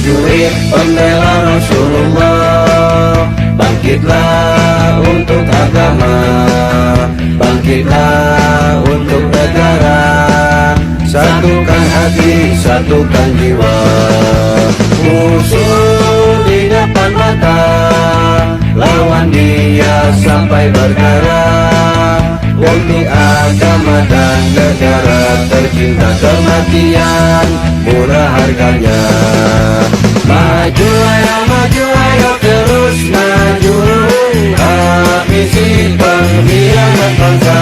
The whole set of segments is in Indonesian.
prajurit pembela Rasulullah. Bangkitlah untuk agama, bangkitlah untuk negara. Satukan hati, satukan jiwa. Musuh di depan mata, lawan dia sampai berdarah. Untuk agama dan negara tercinta, kematian murah harganya. Maju ayo terus maju, habisi pengkhianat bangsa.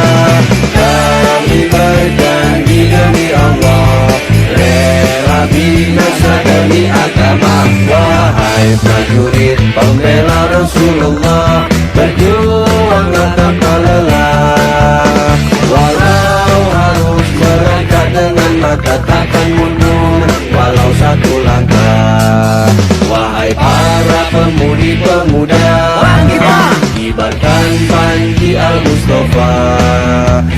Kami berjanji demi Allah, rela binasa demi agama. Wahai prajurit pembela Rasulullah, berjuanglah tanpa lelah. Walau harus merangkak dengan mata takkan mundur, walau satu langkah. Wahai para pemudi-pemuda, kibarkan panji Al-Mustafa.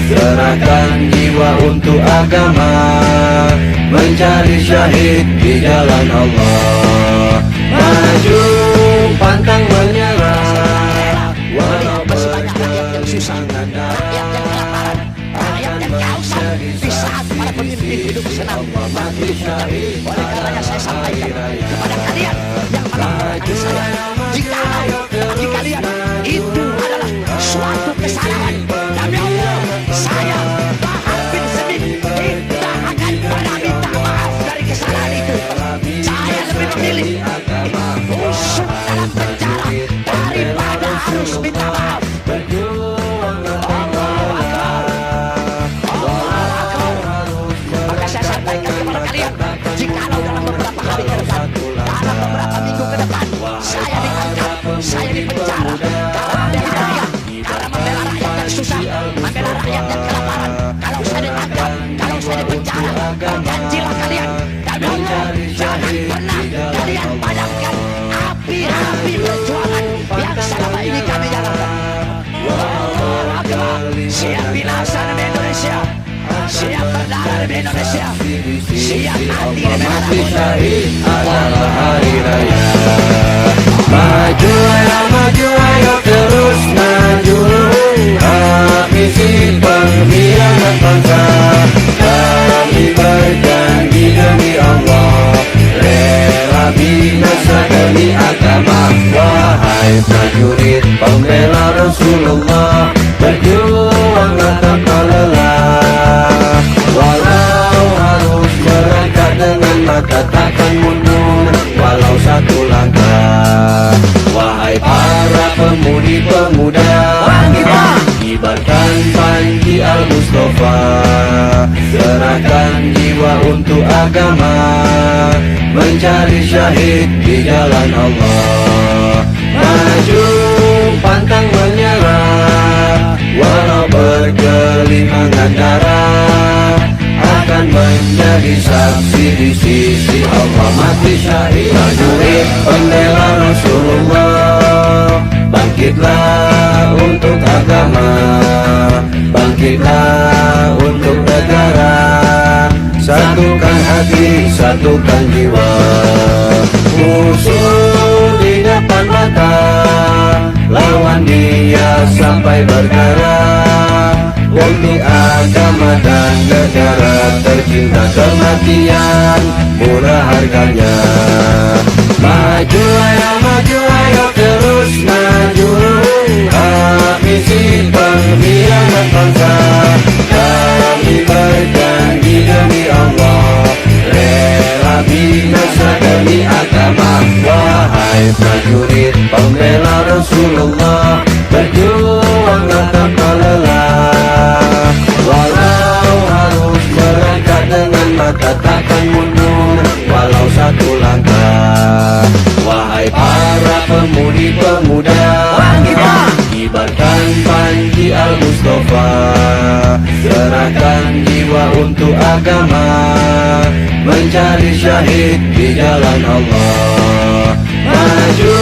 Serahkan jiwa untuk agama, mencari syahid di jalan Allah. Maju pantang menyerah, walau berjuang sangat darat. Di saat para pemimpin hidup senang mati syahid. Oleh karenanya saya sampaikan kepada kalian yang melaporkan saya, bagi kalian itu adalah suatu kesalahan. Demi Allah, saya Bahar bin Smith tidak akan pernah minta maaf dari kesalahan itu. Saya lebih memilih busuk dalam penjara daripada harus minta maaf. Saya dipenjara karena membela rakyat, karena membela rakyat yang susah, membela rakyat yang kelaparan. Kalau saya ditangkap, kalau saya dipenjara, berjanjilah kalian, demi Allah, jangan pernah kalian padamkan api-api perjuangan yang selama ini kami jalankan. Siap binasa demi Indonesia, siap berdarah demi Indonesia, siap mati demi Indonesia. Adalah hari raya. Maju ayo terus maju, habisi pengkhianat bangsa. Kami berjanji demi Allah, rela binasa demi agama. Wahai prajurit pembela Rasulullah, berjuanglah tanpa lelah. Walau harus merangkak dengan mata takkan mundur, walau satu langkah. Wahai para pemudi-pemuda, kibarkan panji Al-Mustafa. Serahkan jiwa untuk agama, mencari syahid di jalan Allah. Maju pantang menyerah, walau bergelimangan darah. Akan menjadi saksi di sisi Allah. Mati syahid prajurit pembela Rasulullah. Bangkitlah untuk agama, bangkitlah untuk negara. Satukan hati, satukan jiwa. Musuh di depan mata, lawan dia sampai berdarah. Untuk agama dan negara tercinta, kematian murah harganya. Maju ayo terus maju, habisi pengkhianat bangsa. Kami berjanji demi Allah, rela binasa demi agama. Wahai prajurit pembela Rasulullah, berjuanglah tanpa lelah. Walau harus merangkak dengan mata takkan mundur, walau satu langkah. Wahai para pemudi-pemuda, kibarkan panji Al-Mustafa. Serahkan jiwa untuk agama, mencari syahid di jalan Allah. Maju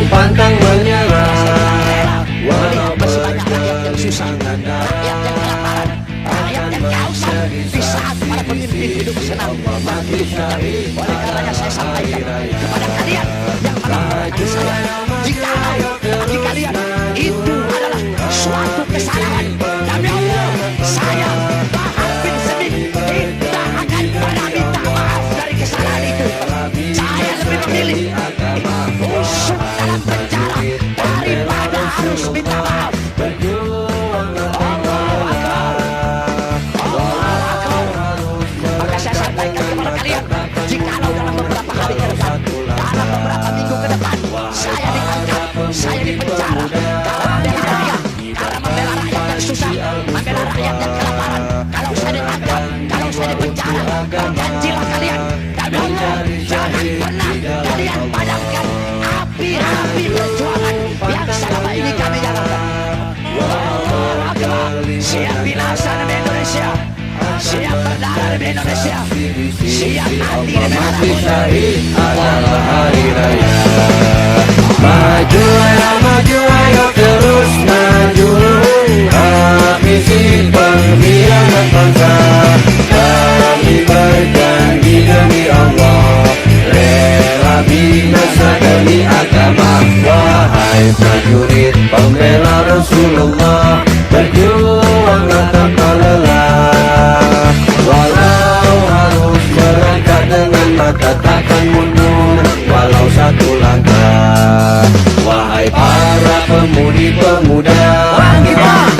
pantang menyerah, walau berjuang sangat darat. Rakyat yang kelaparan, di saat para pemimpin hidup senang mati syahid. Oleh karenanya saya sampaikan kepada kalian yang melakukan saya, jika bagi kalian itu adalah suatu kesalahan, demi Allah saya Bahar bin Smith tidak akan pernah minta maaf dari kesalahan itu. Saya lebih memilih busuk dalam penjara daripada harus minta maaf. Maka saya sampaikan kepada kalian, jikalau dalam beberapa hari ke depan, dalam beberapa minggu ke depan, saya diangkat, saya dipenjara karena membela rakyat yang susah, membela rakyat yang kelaparan. Kalau saya ditangkap, kalau saya dipenjara, berjanjilah kalian, dan Allah jangan pernah kalian padamkan api-api perjuangan yang selama ini kami jalankan. Siap binasa demi Indonesia, siap berdarah demi Indonesia, siap mati demi anak adalah hari raya. Maju ayo, maju ayo, terus maju. Habisi pengkhianat bangsa. Kami berjanji demi Allah, rela binasa demi agama. Wahai prajurit pembela Rasulullah, berjuanglah tanpa lelah. Walau harus merangkak dengan mata takkan mundur, walau satu langkah. Wahai para pemudi-pemuda,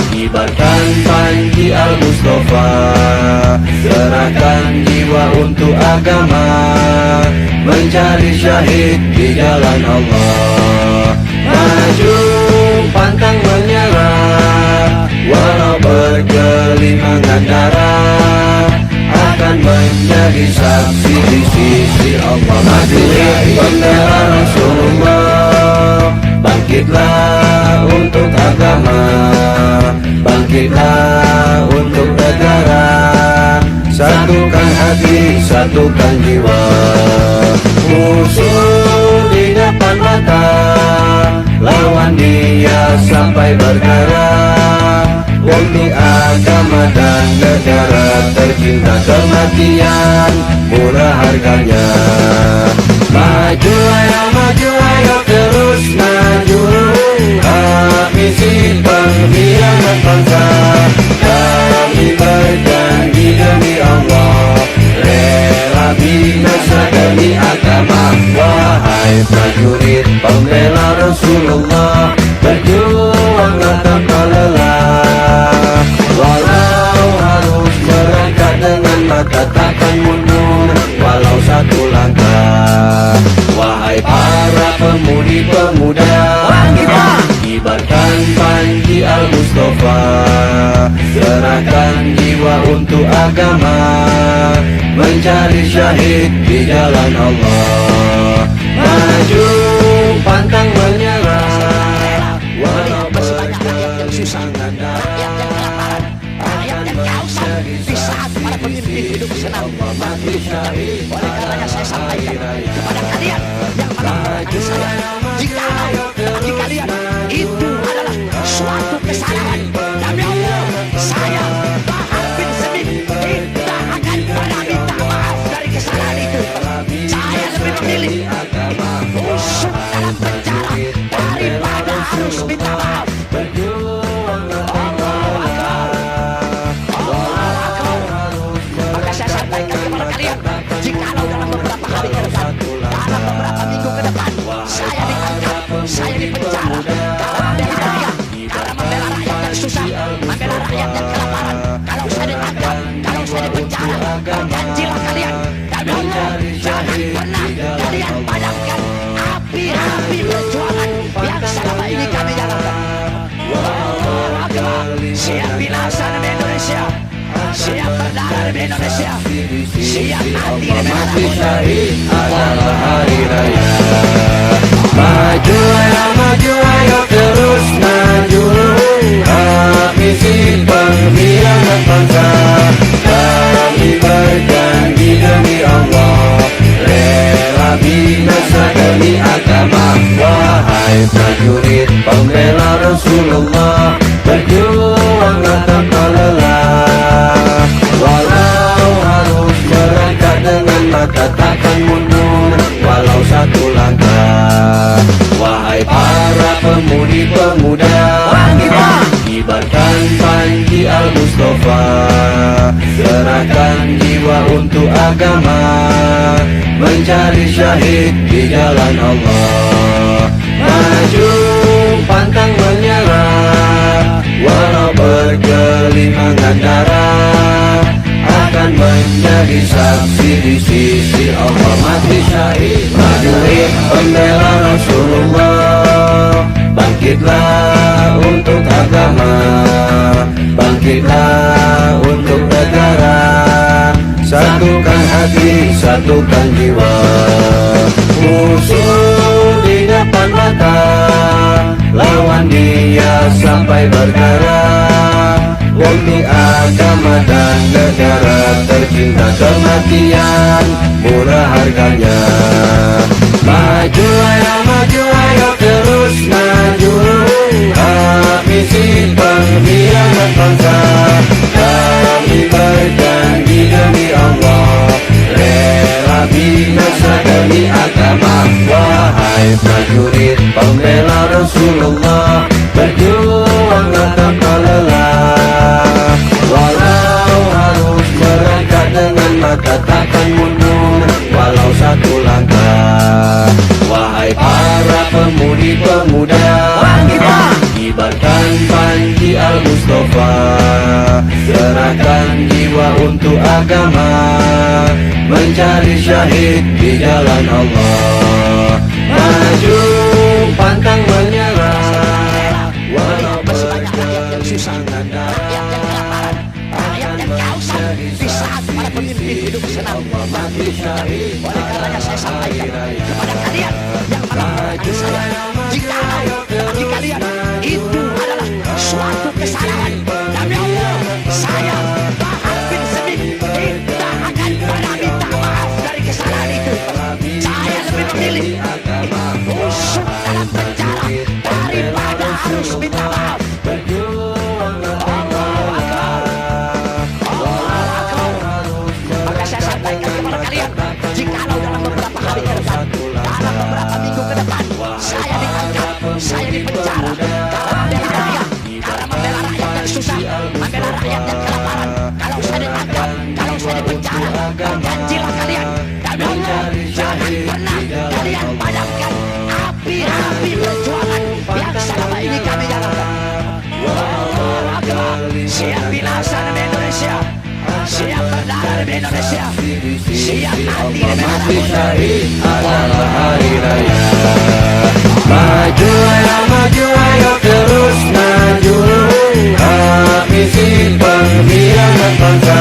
kibarkan panji Al-Mustafa, serahkan jiwa untuk agama, mencari syahid di jalan Allah. Maju pantang menyerah, walau bergelimangan darah, akan menjadi saksi di sisi Allah. Maju pembela Rasulullah, bangkitlah untuk agama, bangkitlah untuk negara, satukan hati, satukan jiwa. Musuh di depan mata, lawan dia sampai berdarah. Untuk agama dan negara tercinta, kematian murah harganya. Maju ayo, terus maju. Habisi pengkhianat bangsa. Kami berjanji demi Allah, rela binasa demi agama. Wahai prajurit pembela Rasulullah, berjuanglah tanpa lelah. Walau harus merangkak dengan mata takkan mundur, walau satu langkah. Wahai para pemudi-pemuda, kibarkan panji Al-Mustafa, serahkan jiwa untuk agama, mencari syahid di jalan Allah. Maju pantang menyerah, walau bergelimangan darah, rakyat yang kehausan di saat para pemimpin hidup senang. Oleh karenanya saya sampaikan kepada kalian yang melakukan saya, jika bagi kalian itu adalah suatu kesalahan, demi Allah saya Bahar bin Smith tidak akan pernah minta maaf dari kesalahan itu. Saya lebih memilih busuk dalam penjara daripada harus minta maaf. Maka saya sampaikan kepada kalian, jikalau dalam beberapa hari ke depan, dalam beberapa minggu ke depan, saya diangkat, saya dipenjara karena membela rakyat yang susah, membela rakyat yang kelaparan. Kalau saya ditangkap, kalau saya dipenjara, berjanjilah kalian, demi Allah jangan pernah kalian padamkan api-api perjuangan yang selama ini kami jalankan. Siap binasa demi Indonesia, siap berdarah demi Indonesia, siap mati demi anak adalah hari raya. Maju ayo, terus maju. Habisi pengkhianat bangsa. Kami berjanji demi Allah, rela binasa demi agama. Wahai prajurit pembela Rasulullah, berjuanglah tanpa lelah. Walau harus merangkak dengan mata tak takkan mundur walau satu langkah. Wahai para pemudi-pemuda, kibarkan panji Al-Mustafa, serahkan jiwa untuk agama, mencari syahid di jalan Allah. Maju pantang menyerah, walau bergelimangan darah, akan menjadi saksi di sisi Allah. Mati syahid, prajurit pembela Rasulullah, bangkitlah untuk agama, bangkitlah untuk negara, satukan hati, satukan jiwa. Musuh di depan mata, lawan dia sampai berdarah, demi agama dan negara tercinta. Kematian murah harganya. Maju ayo terus maju, habisi pengkhianat bangsa. Kami berjanji demi Allah, rela binasa demi agama. Wahai prajurit pembela Rasulullah, berjuanglah tanpa lelah, walau harus merangkak dengan mata takkan mundur walau satu langkah. Wahai para pemudi-pemuda, kibarkan panji Al-Mustafa, serahkan jiwa untuk agama, mencari syahid di jalan Allah. Maju pantang menyerah, walau bergelimangan darah, rakyat yang kelaparan, rakyat yang kehausan, di saat para pemimpin hidup senang. Oleh karenanya saya sampaikan kepada kalian yang melaporkan saya, jikalau bagi kalian itu adalah suatu kesalahan, demi Allah saya Bahar bin Smith tidak akan pernah minta maaf dari kesalahan itu. Saya lebih memilih busuk dalam penjara daripada harus minta maaf. Maka saya sampaikan kepada kalian, jikalau dalam beberapa hari ke depan, dalam beberapa minggu ke depan, saya ditangkap, saya dipenjara karena membela rakyat yang susah, membela rakyat yang kelaparan. Kalau saya ditangkap, kalau saya dipenjara, berjanjilah kalian, demi Allah jangan pernah kalian padamkan api-api perjuangan yang selama ini kami jalankan. Siap binasa demi Indonesia, siap berdarah demi Indonesia, siap mati demi anak muda. adalah hari raya. Maju ayo terus maju, habisi pengkhianat bangsa.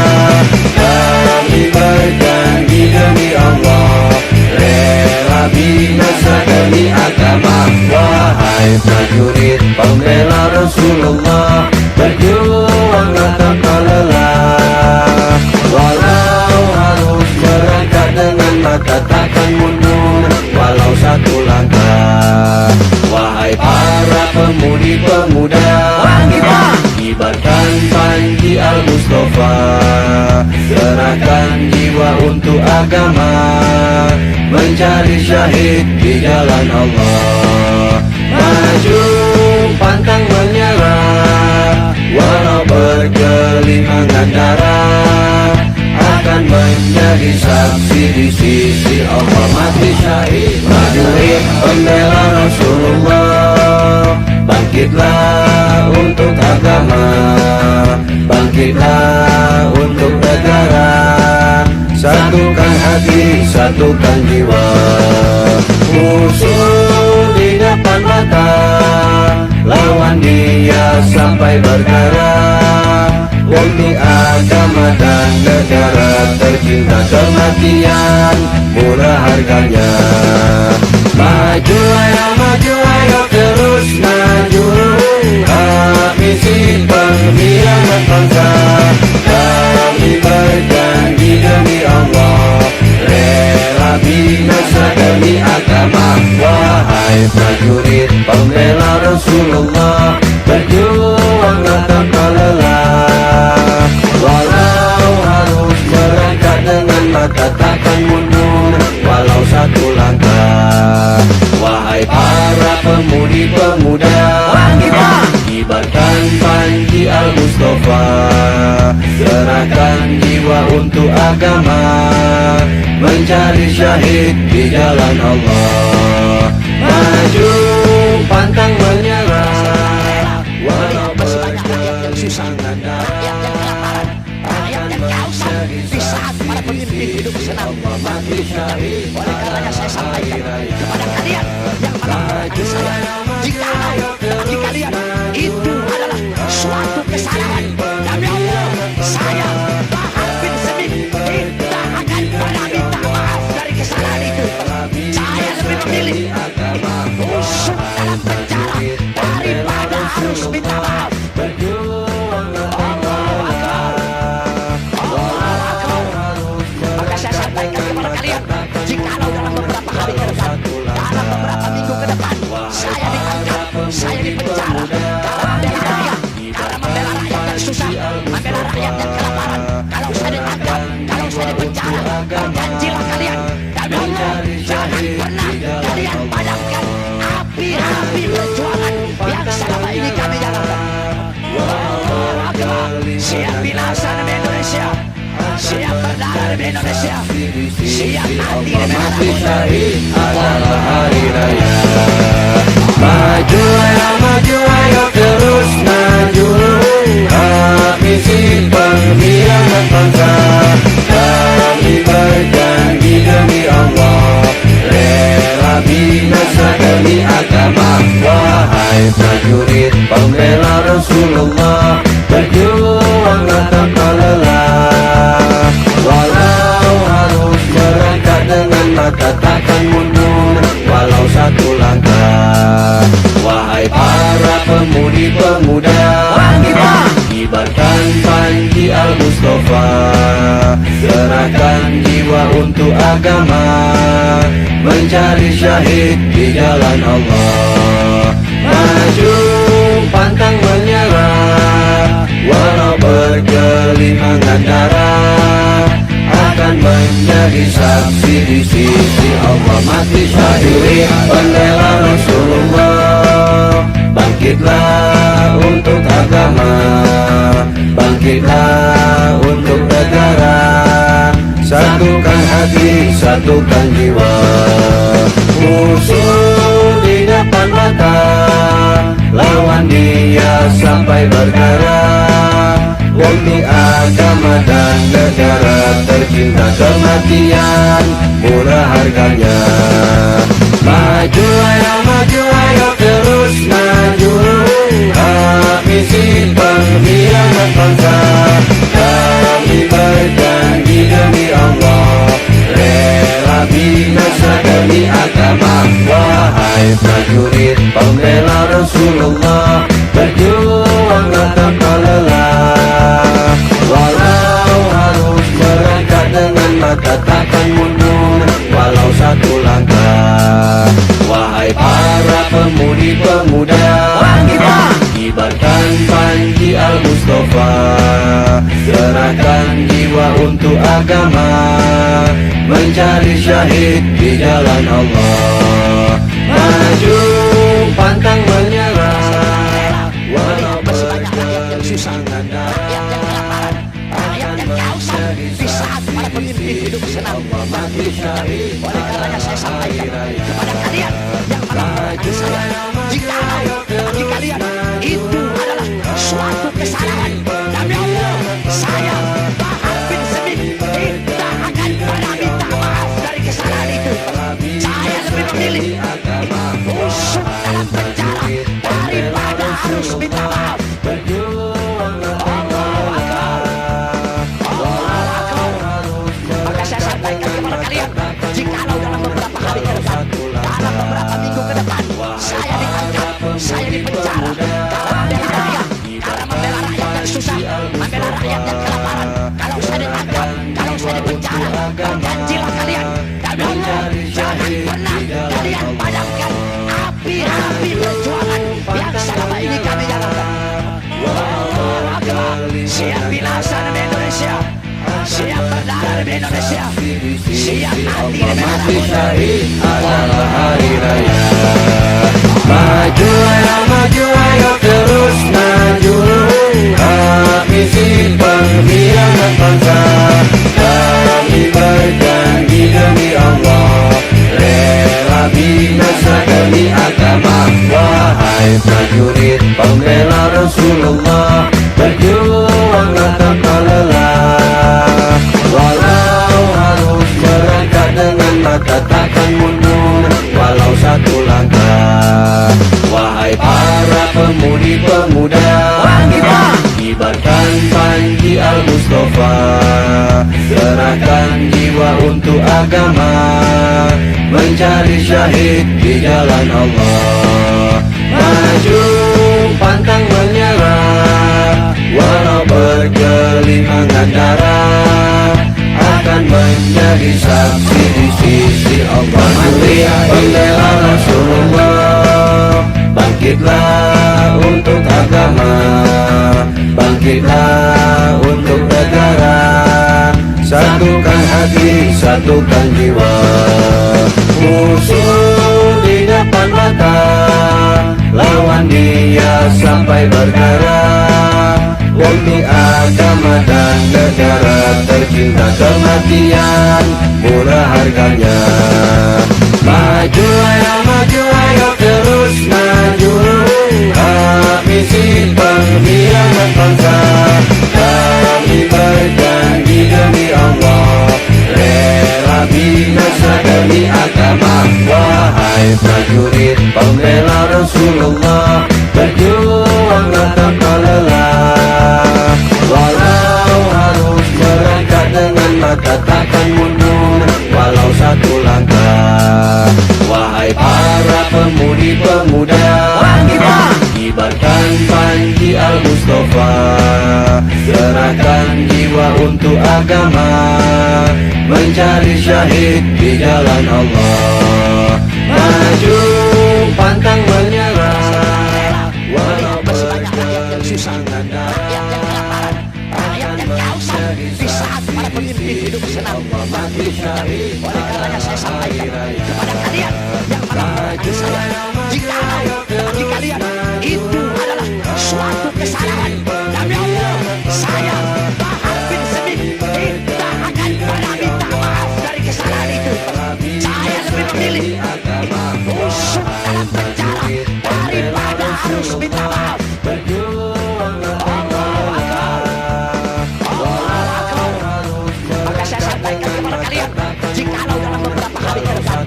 Kami berjanji demi Allah, rela binasa demi agama. Wahai prajurit pembela Rasulullah, berjuanglah tanpa lelah, walau harus merangkak dengan mata takkan mundur walau satu langkah. Wahai para pemudi-pemuda, kibarkan panji Al-Mustafa, serahkan jiwa untuk agama, mencari syahid di jalan Allah. Maju pantang menyerah, walau bergelimangan darah, akan menjadi saksi di sisi Allah. Mati syahid, prajurit pembela Rasulullah, bangkitlah untuk agama, bangkitlah untuk negara, satukan hati, satukan jiwa. Musuh di depan mata, lawan dia sampai berdarah, demi agama dan negara tercinta. Kematian murah harganya. Maju ayo terus maju, habisi pengkhianat bangsa. Kami berjanji demi Allah, rela binasa demi agama. Wahai prajurit pembela Rasulullah, berjuanglah tanpa lelah, walau harus merangkak dengan mata takkan mundur untuk agama, mencari syahid di jalan Allah. Maju pantang menyerah, walau berjalan susah, rakyat yang kelaparan, rakyat yang kehausan. Di saat para pemimpin hidup senang, oleh karenanya saya sampaikan kepada kalian yang melakukan saya, jika bagi kalian itu adalah suatu kesalahan, demi Allah saya Bahar bin Smith tidak akan pernah minta maaf dari kesalahan itu. Saya lebih memilih busuk dalam penjara daripada harus minta maaf. Maka saya sampaikan kepada kalian, jikalau dalam beberapa hari ke depan, dalam beberapa minggu ke depan, saya ditangkap, saya dipenjara karena membela rakyat yang susah, membela rakyat yang kelaparan. Kalau saya ditangkap, kalau saya dipenjara, berjanjilah kalian, dan Allah jangan pernah kalian padamkan api-api perjuangan yang selama ini kami jalankan. Siap binasa demi Indonesia, siap berdarah demi Indonesia, siap mati demi anak adalah hari raya. Maju ayo terus maju, habisi pengkhianat bangsa. Kami berjanji demi Allah, rela binasa demi agama. Wahai prajurit pembela Rasulullah, berjuanglah tanpa lelah. Walau harus merangkak dengan mata takkan mundur, walau satu langkah. Wahai para pemudi-pemuda, kibarkan panji Al-Mustafa, serahkan jiwa untuk agama, mencari syahid di jalan Allah. Maju pantang menyerah, walau bergelimangan darah, akan menjadi saksi di sisi Allah. Mati syahid pembela Rasulullah, bangkitlah untuk agama, bangkitlah untuk negara. Satukan hati, satukan jiwa, musuh di depan mata, lawan dia sampai berdarah. Demi agama dan negara tercinta, kematian murah harganya. Maju ayo terus maju, habisi pengkhianat bangsa. Kami berjanji demi Allah, rela binasa demi agama. Wahai prajurit pembela Rasulullah, berjuanglah tanpa lelah. Walau harus merangkak dengan mata takkan mundur, walau satu langkah. Wahai para pemudi-pemuda, kibarkan panji Al-Mustafa, serahkan jiwa untuk agama, mencari syahid di jalan Allah. Maju pantang menyerah, walau berbanyak rakyat yang susah, rakyat yang kelaparan, rakyat yang kehausan. Di saat para pemimpin hidup senang, oleh karenanya saya sampaikan kepada kalian yang melakukan saya, jikalau bagi kalian itu adalah suatu kesalahan, demi Allah saya Bahar bin Smith tidak akan pernah minta maaf dari kesalahan itu. Saya lebih memilih busuk dalam penjara daripada harus minta maaf. Maka saya sampaikan kepada kalian, jikalau dalam beberapa hari ke depan, dalam beberapa minggu ke depan, saya ditangkap, saya dipenjara karena membela rakyat yang susah, membela rakyat yang kelaparan. Kalau saya ditangkap, kalau saya dipenjara, berjanjilah kalian, dan Allah jangan pernah kalian padamkan api-api perjuangan yang selama ini kami jalankan. Siap binasa demi Indonesia, siap berdarah demi Indonesia, siap mati demi anak adalah hari raya. Maju ayo terus maju, habisi pengkhianat bangsa. mata takkan mundur walau satu langkah. Wahai para pemudi-pemuda, kibarkan panji Al-Mustafa, serahkan jiwa untuk agama, mencari syahid di jalan Allah. Maju pantang menyerah, walau bergelimangan darah, akan menjadi saksi di sisi Allah. Mati pembela Rasulullah, bangkitlah untuk agama, bangkitlah untuk negara, satukan hati, satukan jiwa. Musuh di depan mata, lawan dia sampai berdarah, demi agama dan negara tercinta. Kematian murah harganya. Maju ayo terus maju, habisi pengkhianat bangsa. Kami berjanji demi Allah, rela binasa demi agama. Wahai prajurit pembela Rasulullah, berjuanglah tanpa lelah, walau harus merangkak dengan mata takkan mundur walau satu langkah. Wahai para pemudi-pemuda, kibarkan panji Al-Mustafa, serahkan jiwa untuk agama, mencari syahid di jalan Allah. Maju pantang menyerah, walau bergelimangan darah, rakyat yang kehausan di saat para pemimpin hidup senang mati syahid. Oleh karenanya saya sampaikan kepada kalian yang melakukan saya, jika kalian itu adalah suatu kesalahan, demi Allah saya Bahar bin Smith tidak akan pernah minta maaf dari kesalahan itu. Saya lebih memilih busuk dalam penjara daripada harus minta maaf. Maka saya sampaikan kepada kalian, jikalau dalam beberapa hari ke depan,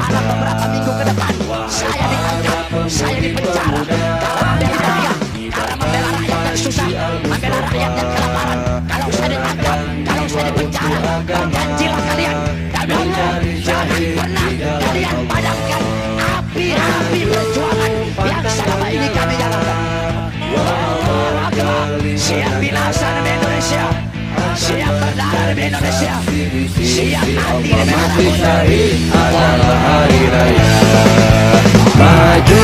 dalam beberapa minggu ke depan, saya ditangkap, saya dipenjara karena membela rakyat yang susah, membela rakyat yang kelaparan. Kalau saya ditangkap, kalau saya dipenjara, berjanjilah kalian, demi Allah jangan pernah kalian padamkan api-api perjuangan yang selama ini kami jalankan. Siap binasa demi Indonesia, siap berdarah demi Indonesia, siap mati demi anak muda. Adalah hari raya. Maju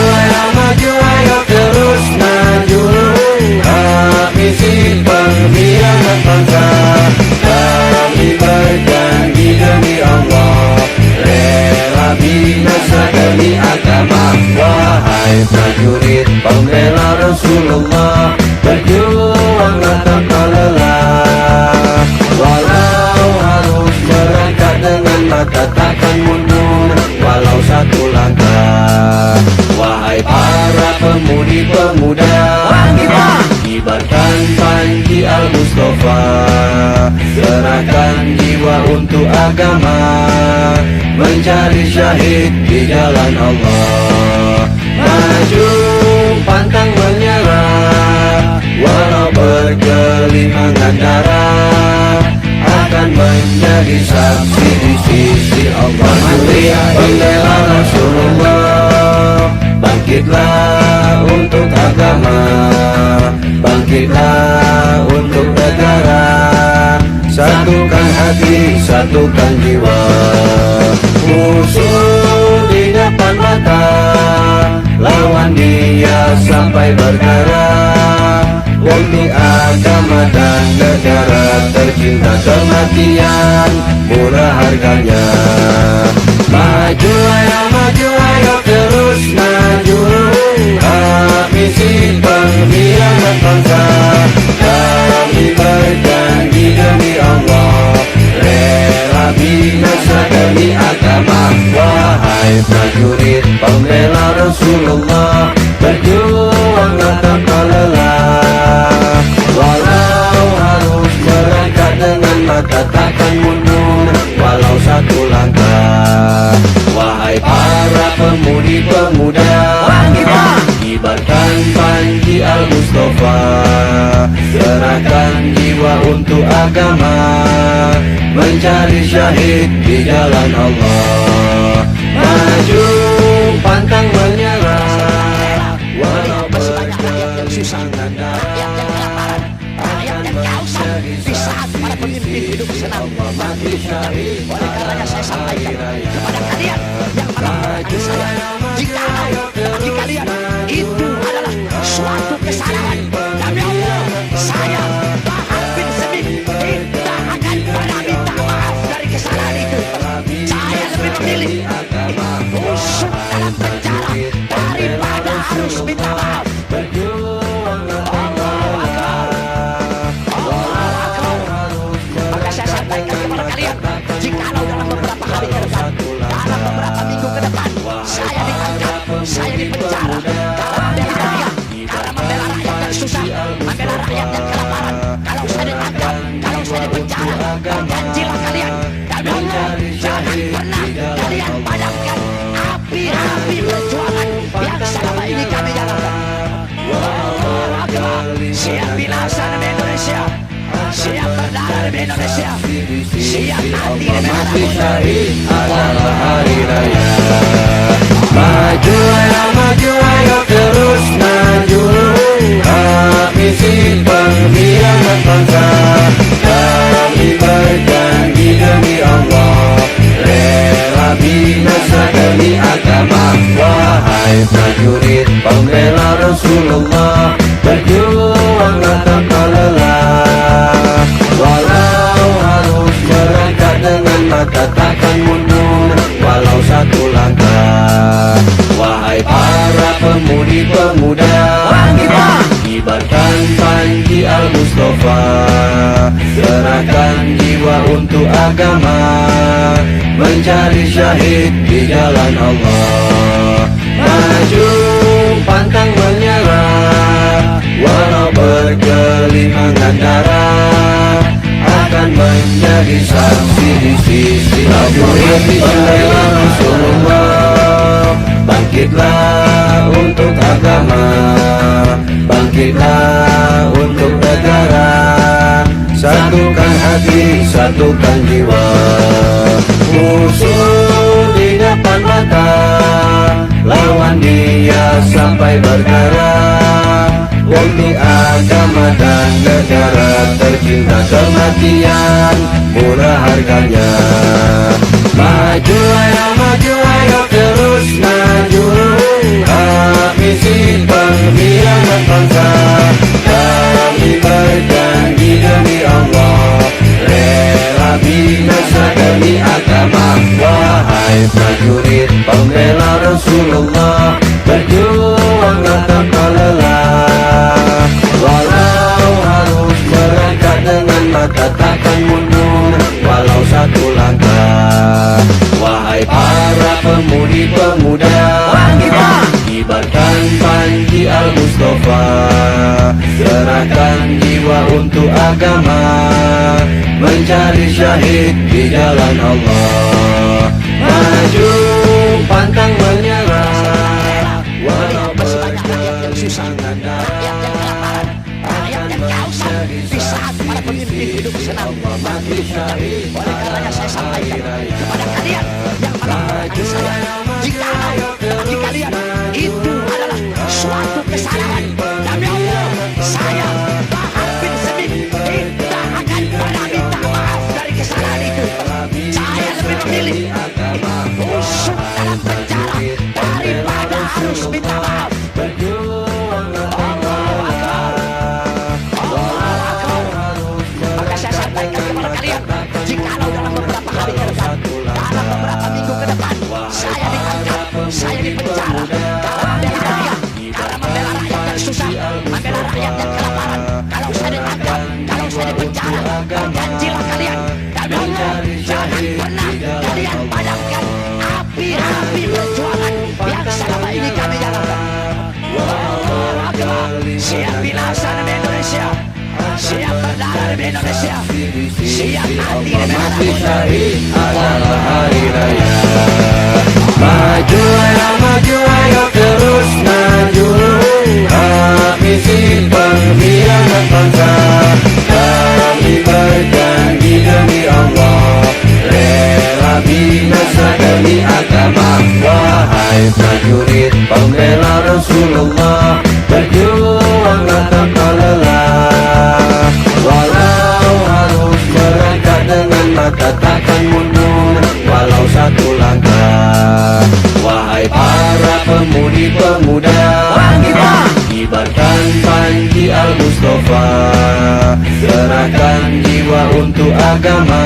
ayo terus maju, habisi pengkhianat bangsa. Kami berjanji demi Allah, rela binasa demi agama. Wahai prajurit pembela Rasulullah, berjuanglah tanpa lelah, walau harus merangkak dengan mata takkan mundur walau satu langkah. Wahai para pemudi-pemuda, kibarkan panji Al-Mustafa, serahkan jiwa untuk agama, mencari syahid di jalan Allah. Maju pantang menyerah, walau bergelimangan darah, akan menjadi saksi di sisi Allah. Mati pembela Rasulullah, bangkitlah untuk agama, bangkitlah untuk negara, satukan hati, satukan jiwa. Musuh di depan mata, lawan dia sampai berdarah, demi agama dan negara tercinta. Kematian murah harganya. Maju ayo terus maju, habisi pengkhianat bangsa. Kami berjanji demi Allah, rela binasa demi agama. Wahai prajurit pembela Rasulullah, berjuanglah tanpa lelah, walau harus merangkak dengan mata takkan mundur walau satu langkah. serahkan jiwa untuk agama, mencari syahid di jalan Allah. Maju pantang menyerah, walau berjalan susah, rakyat yang kelaparan, rakyat yang kehausan. Di saat para pemimpin hidup senang, oleh karenanya saya sampaikan kepada kalian yang melakukan saya, jika kalian itu adalah suatu kesalahan, demi Allah saya Bahar bin Smith tidak akan pernah minta maaf dari kesalahan itu. Saya lebih memilih busuk dalam penjara daripada harus minta maaf. Maka saya sampaikan kepada kalian, jikalau dalam beberapa hari ke depan, dalam beberapa minggu ke depan, saya ditangkap, saya dipenjara karena membela rakyat yang susah, membela rakyat yang kelaparan. Kalau saya ditangkap, kalau saya dipenjara, berjanjilah kalian, demi Allah jangan pernah kalian padamkan api-api perjuangan yang selama ini kami jalankan. Siap binasa demi Indonesia, siap berdarah demi Indonesia, siap mati demi mati anak syahid adalah hari raya. Maju ayo terus maju, habisi pengkhianat bangsa. Kami berjanji demi Allah, rela binasa demi agama. Wahai prajurit pembela Rasulullah, berjuanglah tanpa lelah. Walau harus merangkak dengan mata takkan mundur, walau satu langkah. Wahai para pemudi-pemuda, kibarkan panji Al-Mustafa, serahkan jiwa untuk agama, mencari syahid di jalan Allah. Maju pantang menyerah, walau bergelimangan darah, akan menjadi saksi di sisi prajurit pembela Rasulullah. Bangkitlah untuk agama, bangkitlah untuk negara, satukan hati, satukan jiwa. Musuh di depan mata, lawan dia sampai berdarah. Demi agama dan negara tercinta, kematian murah harganya. Maju ayo terus maju, habisi pengkhianat bangsa. Kami berjanji demi Allah, rela binasa demi agama. Wahai prajurit pembela Rasulullah, berjuanglah tanpa lelah. Walau harus merangkak dengan mata takkan mundur, walau satu langkah. Wahai para pemudi-pemuda, kibarkan panji Al-Mustafa, serahkan jiwa untuk agama, mencari syahid di jalan Allah. Maju pantang menyerah, walau berjalan susah, rakyat yang kelaparan, rakyat yang kehausan. Di saat para pemimpin hidup senang, oleh karenanya saya sampaikan kepada kalian yang melakukan saya, jikalau kalian itu adalah suatu kesalahan, demi Allah saya Bahar bin Smith tidak akan pernah minta maaf dari kesalahan itu. Saya lebih memilih busuk dalam penjara daripada harus minta maaf. Maka saya sampaikan kepada kalian, jikalau dalam beberapa hari ke depan, dalam beberapa minggu ke depan, saya ditangkap, saya dipenjara karena membela rakyat yang susah, membela rakyat yang kelaparan. Kalau saya ditangkap, kalau saya dipenjara, berjanjilah kalian, demi Allah jangan pernah kalian padamkan api-api perjuangan yang selama ini kami jalankan. Siap binasa demi Indonesia, siap berdarah demi Indonesia, siap mati demi anak syahid adalah hari raya. Maju ayo terus maju, habisi pengkhianat bangsa. Wahai prajurit pembela Rasulullah, berjuanglah tanpa lelah. Walau harus merangkak dengan mata takkan mundur, walau satu langkah. Wahai para pemudi-pemuda, kibarkan panji Al-Mustafa, serahkan jiwa untuk agama,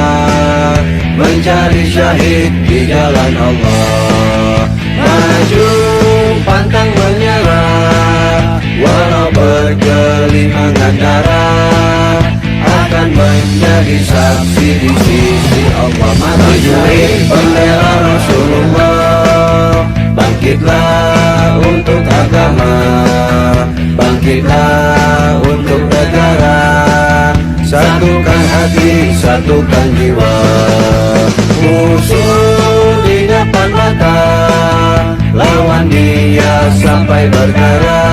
mencari syahid di jalan Allah. Maju pantang menyerah, walau bergelimangan darah, akan menjadi saksi di sisi Allah. Prajurit pembela Rasulullah, bangkitlah untuk agama, bangkitlah untuk negara, satukan hati, satukan jiwa. Musuh di depan mata, lawan dia sampai berkara,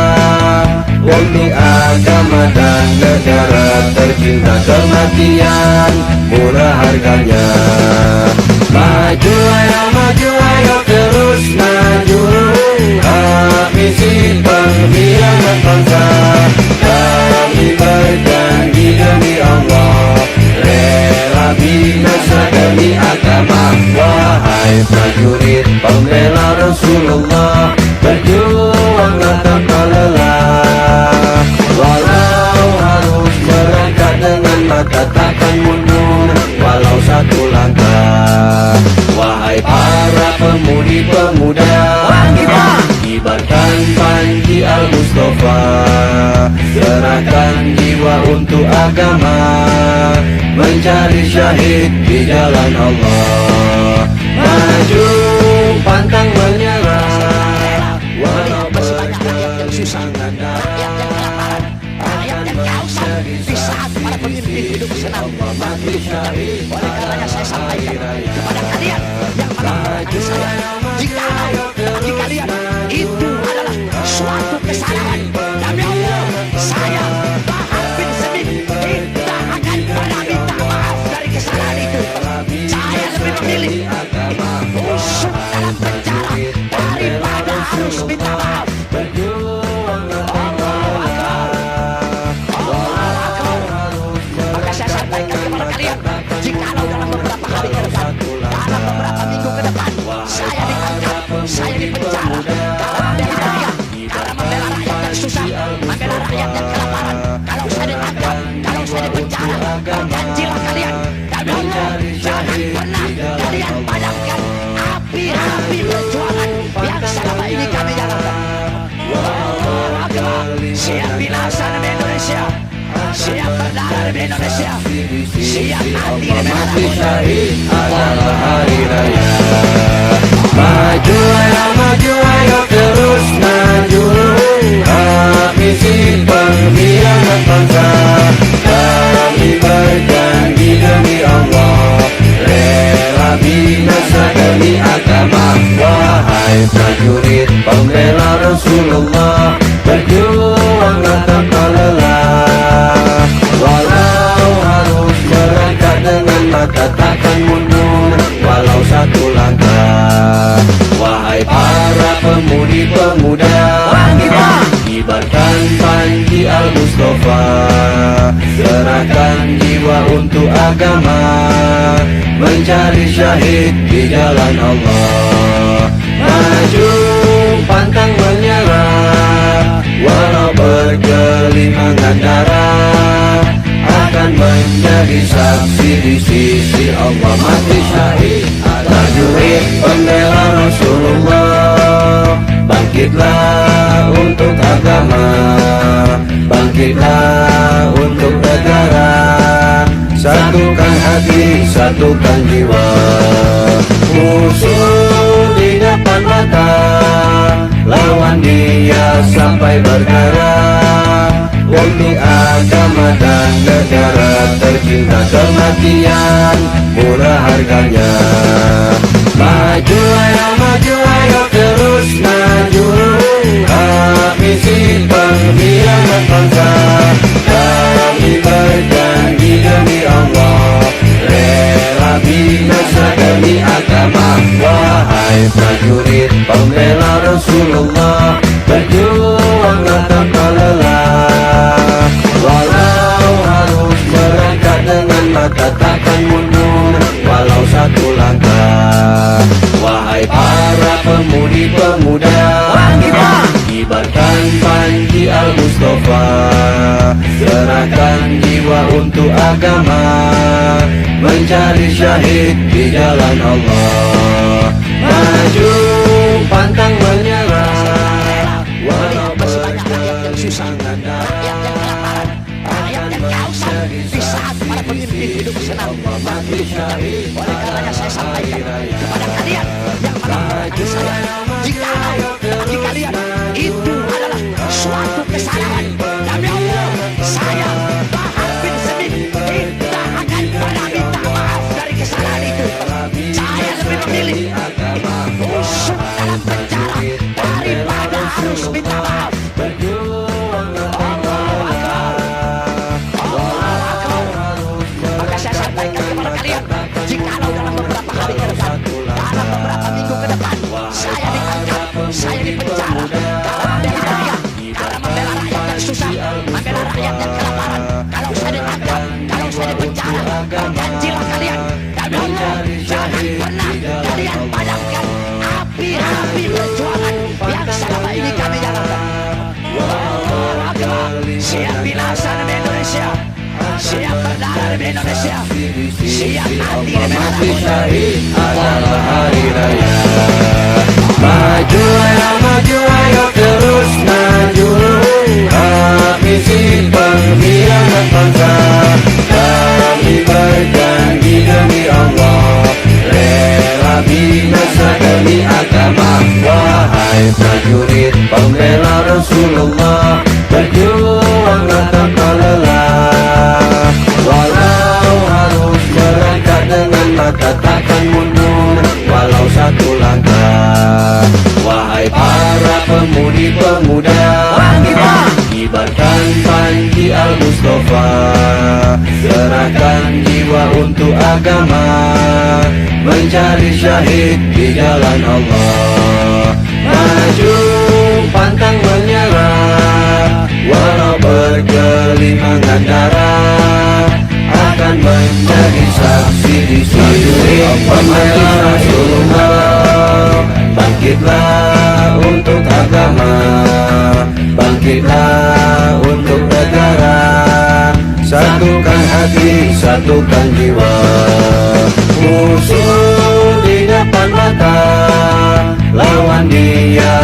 demi agama dan negara tercinta. Kematian murah harganya. Maju ayo terus maju, habisi pengkhianat bangsa. Kami berjanji demi Allah, rela binasa demi agama. Wahai prajurit pembela Rasulullah, berjuanglah tanpa lelah. Walau harus merangkak dengan mata takkan mundur, walau satu langkah. Wahai para pemudi-pemuda, kibarkan panji Al-Mustafa, serahkan jiwa untuk agama, mencari syahid di jalan Allah. Maju pantang menyerah, walau bergelimangan darah, rakyat yang kehausan di saat para pemimpin hidup senang mati syahid. Oleh karenanya saya sampaikan kepada kalian yang melakukan saya, jikalau bagi kalian itu adalah suatu kesalahan, demi Allah saya Bahar bin Smith tidak akan pernah minta maaf dari kesalahan itu. Saya lebih memilih busuk dalam penjara daripada harus minta maaf. Maka saya sampaikan kepada kalian, jikalau dalam beberapa hari ke depan, dalam beberapa minggu ke depan, saya ditangkap, saya dipenjara karena membela rakyat yang susah, membela rakyat yang kelaparan. Kalau saya ditangkap, kalau saya dipenjara, berjanjilah kalian, demi Allah, jangan pernah kalian padamkan api-api perjuangan yang selama ini kami jalankan. Siap binasa demi Indonesia, siap berdarah demi Indonesia, siap mati syahid adalah hari raya. Maju ayo terus maju, habisi pengkhianat bangsa. Kami berjanji demi Allah, rela binasa demi agama. Wahai prajurit pembela Rasulullah, berjuanglah tanpa lelah. Walau harus merangkak dengan mata takkan mundur, walau satu langkah. Wahai para pemudi-pemuda, kibarkan panji Al-Mustafa, serahkan jiwa untuk agama, mencari syahid di jalan Allah. Maju pantang menyerah, walau bergelimangan darah, akan menjadi saksi di sisi Allah. Mati syahid prajurit pembela Rasulullah, bangkitlah untuk agama, bangkitlah untuk negara, satukan hati, satukan jiwa. Musuh di depan mata, lawan dia sampai berkara, demi agama dan negara tercinta. Kematian murah harganya. Maju ayo terus maju, habisi pengkhianat bangsa. Kami berjanji demi Allah, rela binasa demi agama. Wahai prajurit pembela Rasulullah, berjuanglah tanpa lelah. Walau harus berangkat dengan mata takkan mundur, walau satu langkah. Wahai para pemudi-pemuda, kibarkan panji Al-Mustafa, serahkan jiwa untuk agama, mencari syahid di jalan Allah. Maju pantang menyerah, walau berjalan susah, rakyat yang kelaparan, rakyat yang kehausan. Di saat para pemimpin hidup senang, oleh karenanya saya sampaikan kepada kalian yang melakukan saya, jikalau bagi kalian itu adalah suatu kesalahan, demi Allah saya Bahar bin Smith tidak akan pernah minta maaf dari kesalahan itu. Saya lebih memilih busuk dalam penjara daripada harus minta maaf. Maka saya sampaikan kepada kalian, jikalau dalam beberapa hari ke depan, dalam beberapa minggu ke depan, saya ditangkap, saya dipenjara karena membela rakyat yang susah, membela rakyat yang kelaparan. Kalau saya ditangkap, kalau saya dipenjara, berjanjilah kalian, demi Allah jangan pernah kalian padamkan api-api perjuangan yang selama ini kami jalankan. Siap binasa demi Indonesia, siap berdarah demi Indonesia, siap mati demi Indonesia. adalah hari raya. Maju ayo terus maju, habisi pengkhianat bangsa. Kami berjanji demi Allah, rela binasa demi agama. Wahai prajurit pembela Rasulullah, berjuanglah tanpa lelah. Walau harus berangkat dengan mata takkan mundur, walau satu langkah. Wahai para pemudi-pemuda, kibarkan panji Al-Mustafa, serahkan jiwa untuk agama, mencari syahid di jalan Allah. Maju pantang menyerah, walau bergelimangan darah, akan menjadi saksi di sisi pembela Rasulullah. Bangkitlah untuk agama, bangkitlah untuk negara, satukan hati, satukan jiwa. Musuh di depan mata, lawan dia